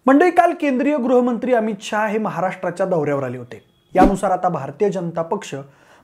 मंडळी, काल केंद्रीय गृहमंत्री अमित शहा हे महाराष्ट्राच्या दौऱ्यावर आले होते। यानुसार आता भारतीय जनता पक्ष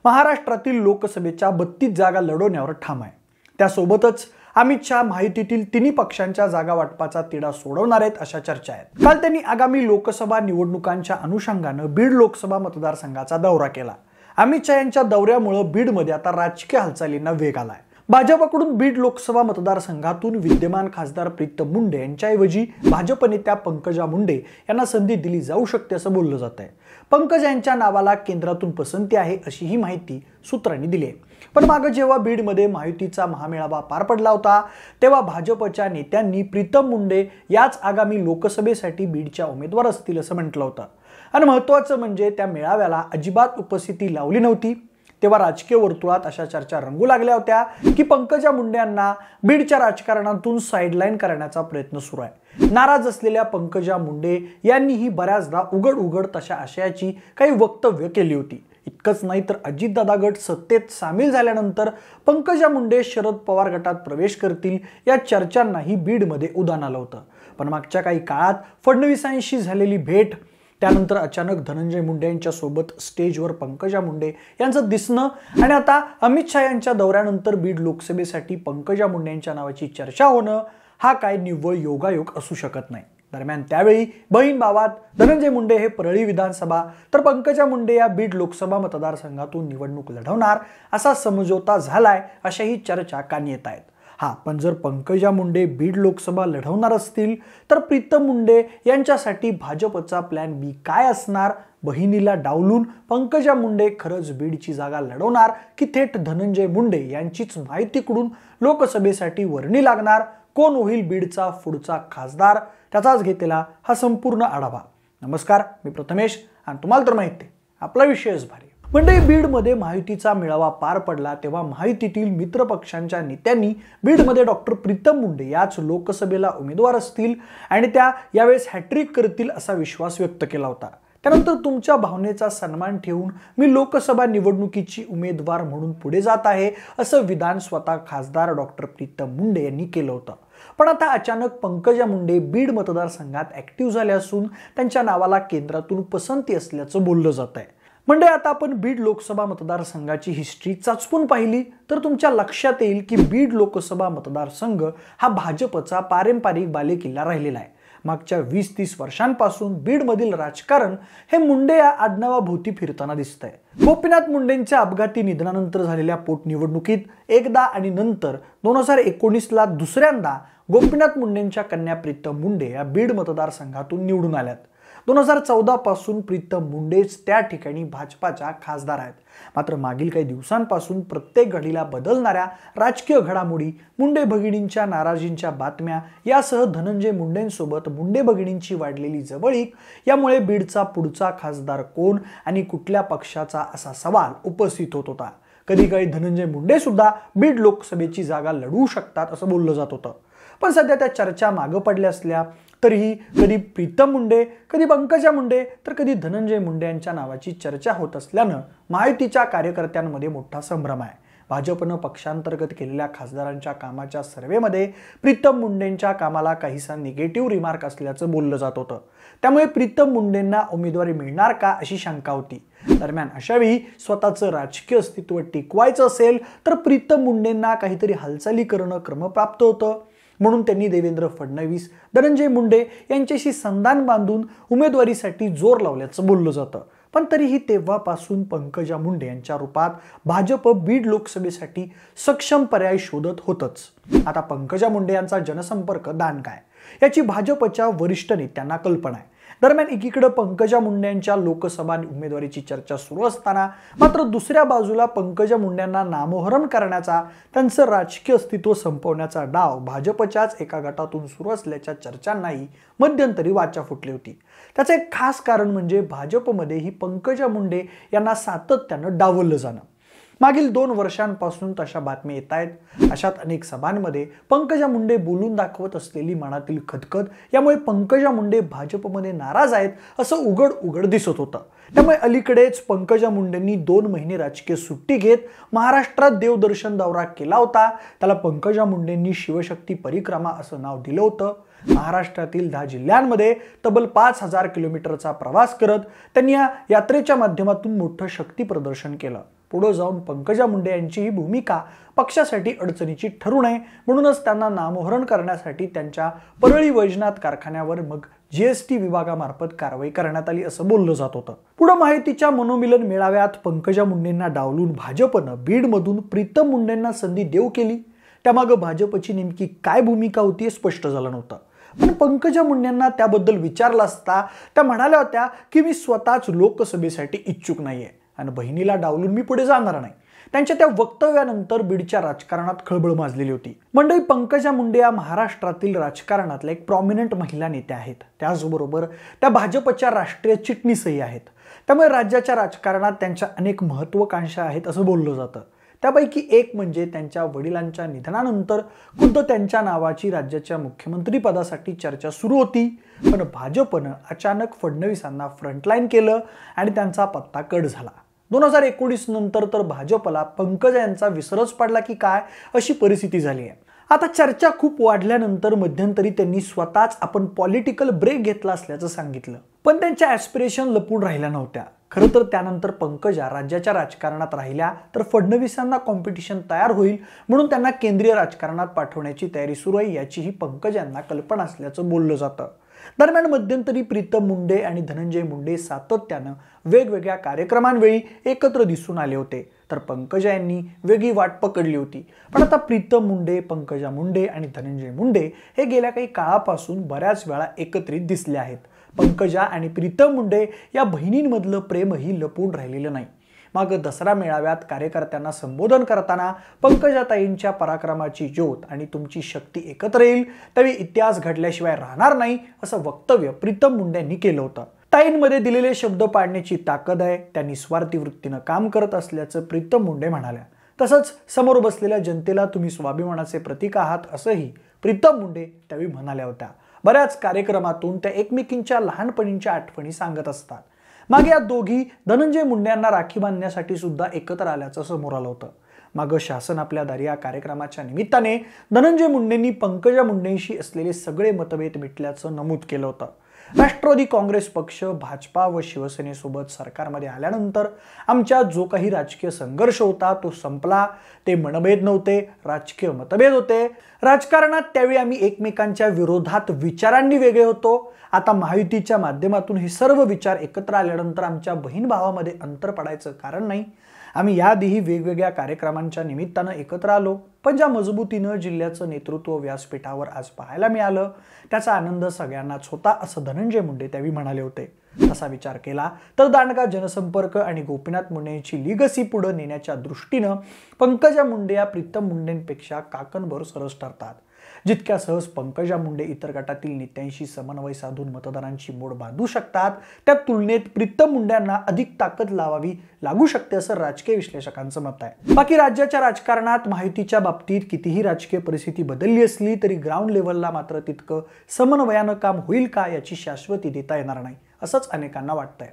महाराष्ट्रातील लोकसभेच्या 32 जागा लढवण्यावर ठाम आहे। त्यासोबतच अमित शहा माहितीतील तिन्ही पक्षांच्या जागा वाटपाचा तिढा सोडवणार आहेत अशा चर्चा आहेत। काल त्यांनी आगामी लोकसभा निवडणुकांच्या अनुषंगाने बीड लोकसभा मतदारसंघाचा दौरा केला। अमित शहा यांच्या दौऱ्यामुळे बीडमध्ये आता राजकीय हालचालींना वेग आलाय। भाजपकडून बीड लोकसभा मतदारसंघातून विद्यमान खासदार प्रीतम मुंडे यांच्याऐवजी भाजप नेत्या पंकजा मुंडे यांना संधी दिली जाऊ शकते असं बोललं जात आहे। पंकजा यांच्या नावाला केंद्रातून पसंती आहे अशी ही माहिती सूत्रांनी दिली आहे। पण मागे जेव्हा बीडमध्ये महायुतीचा महामेळावा पार पडला होता तेव्हा भाजपच्या नेत्यांनी प्रीतम मुंडे याच आगामी लोकसभेसाठी बीडच्या उमेदवार असतील असं म्हटलं होतं। आणि महत्त्वाचं म्हणजे त्या मेळाव्याला अजिबात उपस्थिती लावली नव्हती। तेव्हा राजकीय वर्तुळात अशा चर्चा रंगू लागल्या होत्या की पंकजा मुंडे यांना बीडच्या राजकारणातून साइडलाईन करण्याचा प्रयत्न सुरू आहे। नाराज असलेल्या पंकजा मुंडे यांनीही बऱ्याचदा उघड तशा आशयाची काही वक्तव्य केली होती। इतकंच नाही तर अजितदादा गट सत्तेत सामील झाल्यानंतर पंकजा मुंडे शरद पवार गटात प्रवेश करतील या चर्चांनाही बीडमध्ये उधाण आलं होतं। पण मागच्या काही काळात फडणवीसांशी झालेली भेट, त्यानंतर अचानक धनंजय मुंडे यांच्या सोबत स्टेजवर पंकजा मुंडे यांचं दिसणं आणि आता अमित शहा यांच्या दौऱ्यानंतर बीड लोकसभेसाठी पंकजा मुंडे यांच्या नावाची चर्चा होणं हा काय निव्वळ योगायोग असू शकत नाही। दरम्यान त्यावेळी बहीण भावात धनंजय मुंडे हे परळी विधानसभा तर पंकजा मुंडे या बीड लोकसभा मतदारसंघातून निवडणूक लढवणार असा समझोता झालाय अशाही चर्चा कानी येत आहेत। पण जर पंकजा मुंडे बीड लोकसभा लढवणार असतील तर प्रीतम मुंडे यांच्यासाठी भाजपचा प्लॅन बी काय असणार? बहिणीला डावलून पंकजा मुंडे खरंच बीडची जागा लढवणार की थेट धनंजय मुंडे यांचीच माहितीकडून लोकसभेसाठी वर्णी लागणार? कोण होईल बीडचा पुढचा खासदार? त्याचाच घेतलेला हा संपूर्ण आढावा। नमस्कार, मी प्रथमेश आणि तुम्हाला तर माहिती आहे आपला विषयच भारी। म्हणजे बीडमध्ये महायुतीचा मेळावा पार पडला तेव्हा महायुतीतील मित्र पक्षांच्या नेत्यांनी बीडमध्ये डॉक्टर प्रीतम मुंडे याच लोकसभेला उमेदवार असतील आणि त्या यावेळेस हॅट्रिक करतील असा विश्वास व्यक्त केला होता। त्यानंतर तुमच्या भावनेचा सन्मान ठेवून मी लोकसभा निवडणुकीची उमेदवार म्हणून पुढे जात आहे असं विधान स्वतः खासदार डॉक्टर प्रीतम मुंडे यांनी केलं होतं। पण आता अचानक पंकजा मुंडे बीड मतदारसंघात ऍक्टिव्ह झाले असून त्यांच्या नावाला केंद्रातून पसंती असल्याचं बोललं जात आहे। म्हणजे आता आपण बीड लोकसभा मतदारसंघाची हिस्ट्री चाचपून पाहिली तर तुमच्या लक्षात येईल की बीड लोकसभा मतदारसंघ हा भाजपचा पारंपरिक बालेकिल्ला राहिलेला आहे। मागच्या 20-30 वर्षांपासून बीडमधील राजकारण हे मुंडे या आडनावाभोवती फिरताना दिसतंय। गोपीनाथ मुंडेंच्या अपघाती निधनानंतर झालेल्या पोटनिवडणुकीत एकदा आणि नंतर 2019ला दुसऱ्यांदा गोपीनाथ मुंडेंच्या कन्या प्रीतम मुंडे या बीड मतदारसंघातून निवडून आल्यात। 2014 पासून प्रीतम मुंडेच त्या ठिकाणी भाजपाच्या खासदार आहेत। मात्र मागील काही दिवसांपासून प्रत्येक घडीला बदलणाऱ्या राजकीय घडामोडी, मुंडे भगिनींच्या नाराजींच्या बातम्या यासह धनंजय मुंडेंसोबत मुंडे भगिनींची वाढलेली जवळीक यामुळे बीडचा पुढचा खासदार कोण आणि कुठल्या पक्षाचा असा सवाल उपस्थित होत होता। कधी काही धनंजय मुंडे सुद्धा बीड लोकसभेची जागा लढवू शकतात असं बोललं जात होतं। पण सध्या त्या चर्चा मागे पडल्या असल्या तरीही कधी प्रीतम मुंडे, कधी पंकजा मुंडे तर कधी धनंजय मुंडे यांच्या नावाची चर्चा होत असल्यानं महायुतीच्या कार्यकर्त्यांमध्ये मोठा संभ्रम आहे। भाजपनं पक्षांतर्गत केलेल्या खासदारांच्या कामाच्या सर्व्हेमध्ये प्रीतम मुंडेंच्या कामाला काहीसा निगेटिव्ह रिमार्क असल्याचं बोललं जात होतं। त्यामुळे प्रीतम मुंडेंना उमेदवारी मिळणार का अशी शंका होती। दरम्यान अशावेळी स्वतःचं राजकीय अस्तित्व टिकवायचं असेल तर प्रीतम मुंडेंना काहीतरी हालचाली करणं क्रमप्राप्त होतं। म्हणून त्यांनी देवेंद्र फडणवीस, धनंजय मुंडे यांच्याशी संधान बांधून उमेदवारीसाठी जोर लावल्याचं बोललं जातं। पण तरीही तेव्हापासून पंकजा मुंडे यांच्या रूपात भाजप बीड लोकसभेसाठी सक्षम पर्याय शोधत होतच। आता पंकजा मुंडे यांचा जनसंपर्क दान काय याची भाजपच्या वरिष्ठ नेत्यांना कल्पना आहे। दरम्यान एकीकडे पंकजा मुंडे यांच्या लोकसभा उमेदवारीची चर्चा सुरू असताना मात्र दुसऱ्या बाजूला पंकजा मुंडेंना नामोहरम करण्याचा, त्यांचं राजकीय अस्तित्व संपवण्याचा डाव भाजपच्याच एका गटातून सुरू असल्याच्या चर्चांनाही मध्यंतरी वाचा फुटली होती। त्याचं एक खास कारण म्हणजे भाजपमध्ये ही पंकजा मुंडे यांना सातत्यानं डावललं जाणं। मागील 2 वर्षांपासून तशा बातम्या येत आहेत। अशात अनेक सभांमध्ये पंकजा मुंडे बोलून दाखवत असलेली मनातील खदखद यामुळे पंकजा मुंडे भाजपमध्ये नाराज आहेत असं उघड दिसत होतं। त्यामुळे अलीकडेच पंकजा मुंडेंनी 2 महिने राजकीय सुट्टी घेत महाराष्ट्रात देवदर्शन दौरा केला होता। त्याला पंकजा मुंडेंनी शिवशक्ती परिक्रमा असं नाव दिलं होतं। महाराष्ट्रातील 10 जिल्ह्यांमध्ये तब्बल 5,000 किलोमीटरचा प्रवास करत त्यांनी या यात्रेच्या माध्यमातून मोठं शक्ती प्रदर्शन केलं. पुढे जाऊन पंकजा मुंडे यांची ही भूमिका पक्षासाठी अडचणीची ठरू नये म्हणूनच त्यांना नामोहरण करण्यासाठी त्यांच्या परळी वैजनाथ कारखान्यावर मग जीएसटी विभागामार्फत कारवाई करण्यात आली असं बोललं जात होतं. पुढे माहितीच्या मनोमिलन मेळाव्यात पंकजा मुंडेंना डावलून भाजपनं बीडमधून प्रीतम मुंडेंना संधी देऊ केली. त्यामागे भाजपची नेमकी काय भूमिका होती हे स्पष्ट झालं नव्हतं. पण पंकजा मुंडेंना त्याबद्दल विचारलं असता त्या म्हणाल्या होत्या की मी स्वतःच लोकसभेसाठी इच्छुक नाहीये आणि बहिणीला डावलून मी पुढे जाणार नाही. त्यांच्या त्या वक्तव्यानंतर बीडच्या राजकारणात खळबळ माजलेली होती. मंडळी, पंकजा मुंडे या महाराष्ट्रातील राजकारणातल्या एक प्रॉमिनंट महिला नेत्या आहेत. त्याचबरोबर त्या भाजपच्या राष्ट्रीय चिटणीसही आहेत. त्यामुळे राज्याच्या राजकारणात त्यांच्या अनेक महत्त्वाकांक्षा आहेत असं बोललं जातं. त्यापैकी एक म्हणजे त्यांच्या वडिलांच्या निधनानंतर खुद्द त्यांच्या नावाची राज्याच्या मुख्यमंत्री पदासाठी चर्चा सुरू होती. पण भाजपनं अचानक फडणवीसांना फ्रंटलाईन केलं आणि त्यांचा पत्ता कट झाला. 2019 नंतर तर भाजपला पंकजा यांचा विसरच पडला की काय अशी परिस्थिती झाली आहे. आता चर्चा खूप वाढल्यानंतर मध्यंतरी त्यांनी स्वतःच आपण पॉलिटिकल ब्रेक घेतला असल्याचं सांगितलं. पण त्यांच्या ॲस्पिरेशन लपून राहिल्या नव्हत्या. खरं तर त्यानंतर पंकजा राज्याच्या राजकारणात राहिल्या तर फडणवीसांना कॉम्पिटिशन तयार होईल म्हणून त्यांना केंद्रीय राजकारणात पाठवण्याची तयारी सुरू आहे याचीही पंकजांना कल्पना असल्याचं बोललं जातं. दरम्यान मध्यंतरी प्रीतम मुंडे आणि धनंजय मुंडे सातत्यानं वेगवेगळ्या कार्यक्रमांवेळी एकत्र दिसून आले होते तर पंकजा यांनी वेगळी वाट पकडली होती. पण आता प्रीतम मुंडे, पंकजा मुंडे आणि धनंजय मुंडे हे गेल्या काही काळापासून बऱ्याच वेळा एकत्रित दिसले आहेत. पंकजा आणि प्रीतम मुंडे या बहिणींमधलं प्रेमही लपून राहिलेलं नाही. मागं दसरा मेळाव्यात कार्यकर्त्यांना संबोधन करताना पंकजाताईंच्या पराक्रमाची ज्योत आणि तुमची शक्ती एकत्र येईल त्यावेळी इतिहास घडल्याशिवाय राहणार नाही असं वक्तव्य प्रीतम मुंडेंनी केलं होतं. ताईंमध्ये दिलेले शब्द पाळण्याची ताकद आहे. त्यांनी स्वार्थी वृत्तीनं काम करत असल्याचं प्रीतम मुंडे म्हणाल्या. तसंच समोर बसलेल्या जनतेला तुम्ही स्वाभिमानाचे प्रतीक आहात असंही प्रीतम मुंडे त्यावेळी म्हणाल्या होत्या. बऱ्याच कार्यक्रमातून त्या एकमेकींच्या लहानपणीच्या आठवणी सांगत असतात. मागे या दोघी धनंजय मुंडेंना राखी बांधण्यासाठी सुद्धा एकत्र आल्याचं समोर आलं होतं. मागं शासन आपल्या दारी या कार्यक्रमाच्या निमित्ताने धनंजय मुंडेंनी पंकजा मुंडेंशी असलेले सगळे मतभेद मिटल्याचं नमूद केलं होतं. राष्ट्रवादी काँग्रेस पक्ष, भाजपा व शिवसेनेसोबत सरकारमध्ये आल्यानंतर आमच्यात जो काही राजकीय संघर्ष होता तो संपला. ते मनभेद नव्हते, राजकीय मतभेद होते. राजकारणात त्यावेळी आम्ही एकमेकांच्या विरोधात विचारांनी वेगळे होतो. आता महायुतीच्या माध्यमातून हे सर्व विचार एकत्र आल्यानंतर आमच्या बहीण भावामध्ये अंतर पडायचं कारण नाही. आम्ही याआधीही वेगवेगळ्या कार्यक्रमांच्या निमित्तानं एकत्र आलो. पण ज्या मजबूतीनं जिल्ह्याचं नेतृत्व व्यासपीठावर आज पाहायला मिळालं त्याचा आनंद सगळ्यांनाच होता असं धनंजय मुंडे त्यावेळी म्हणाले होते. असा विचार केला तर दांडगा जनसंपर्क आणि गोपीनाथ मुंडेंची लिगसी पुढे नेण्याच्या दृष्टीनं पंकजा मुंडे या प्रीतम मुंडेंपेक्षा काकणभर सरस ठरतात. जितक्या सहज पंकजा मुंडे इतर गटातील नेत्यांशी समन्वय साधून मतदारांची मोड बांधू शकतात त्या तुलनेत प्रीतम मुंडेंना अधिक ताकद लागू शकते असं राजकीय विश्लेषकांचं मत आहे. बाकी राज्याच्या राजकारणात महायुतीच्या बाबतीत कितीही राजकीय परिस्थिती बदलली असली तरी ग्राउंड लेव्हलला मात्र तितकं समन्वयानं काम होईल का याची शाश्वती देता येणार नाही असंच अनेकांना वाटतंय.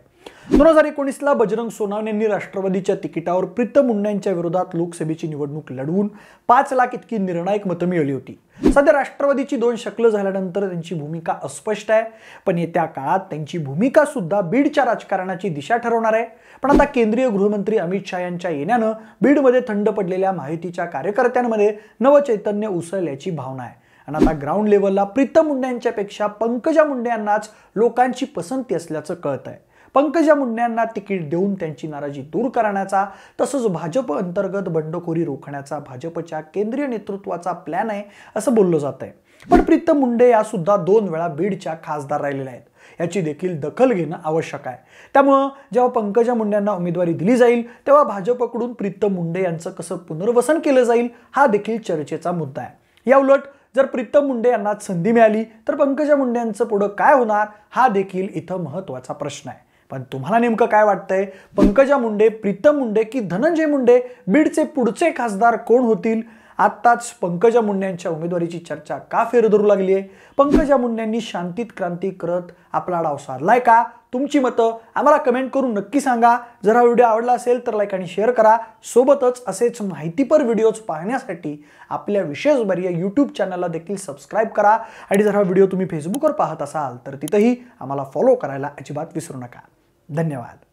2019ला बजरंग सोनवणेंनी राष्ट्रवादीच्या तिकिटावर प्रीतम मुंडेंच्या विरोधात लोकसभेची निवडणूक लढवून 5 लाख इतकी निर्णायक मतं मिळवली होती. सध्या राष्ट्रवादीची 2 शक्ल झाल्यानंतर त्यांची भूमिका अस्पष्ट आहे. पण येत्या काळात त्यांची भूमिका सुद्धा बीडच्या राजकारणाची दिशा ठरवणार आहे. पण आता केंद्रीय गृहमंत्री अमित शहा यांच्या येण्यानं बीडमध्ये थंड पडलेल्या महायुतीच्या कार्यकर्त्यांमध्ये नवचैतन्य उसळल्याची भावना आहे. आणि आता ग्राउंड लेव्हलला प्रीतम मुंडेंच्या पेक्षा पंकजा मुंडे यांनाच लोकांची पसंती असल्याचं कळत आहे. पंकजा मुंडेंना तिकीट देऊन त्यांची नाराजी दूर करण्याचा तसंच भाजप अंतर्गत बंडखोरी रोखण्याचा भाजपच्या केंद्रीय नेतृत्वाचा प्लॅन आहे असं बोललं जात आहे. पण प्रीतम मुंडे या सुद्धा 2 वेळा बीडच्या खासदार राहिलेल्या आहेत. याची देखील दखल घेणं आवश्यक आहे. त्यामुळं जेव्हा पंकजा मुंडेंना उमेदवारी दिली जाईल तेव्हा भाजपकडून प्रीतम मुंडे यांचं कसं पुनर्वसन केलं जाईल हा देखील चर्चेचा मुद्दा आहे. याउलट जर प्रीतम मुंडे यांना संधी मिळाली तर पंकजा मुंडे यांचं पुढं काय होणार हा देखील इथं महत्त्वाचा प्रश्न आहे. पण तुम्हाला नेमकं काय वाटतंय? पंकजा मुंडे, प्रीतम मुंडे की धनंजय मुंडे बीडचे पुढचे खासदार कोण होतील? आत्ताच पंकजा मुंडेंच्या उमेदवारीची चर्चा का फेर धरू लागली आहे? पंकजा मुंडेंनी शांतीत क्रांती करत आपला डाव सारलाय का? तुमची मतं आम्हाला कमेंट करून नक्की सांगा. जर हा व्हिडिओ आवडला असेल तर लाईक आणि शेअर करा. सोबतच असेच माहितीपर व्हिडिओज पाहण्यासाठी आपल्या विशेषभर या यूट्यूब चॅनलला देखील सबस्क्राईब करा. आणि जर हा व्हिडिओ तुम्ही फेसबुकवर पाहत असाल तर तिथंही आम्हाला फॉलो करायला अजिबात विसरू नका. धन्यवाद.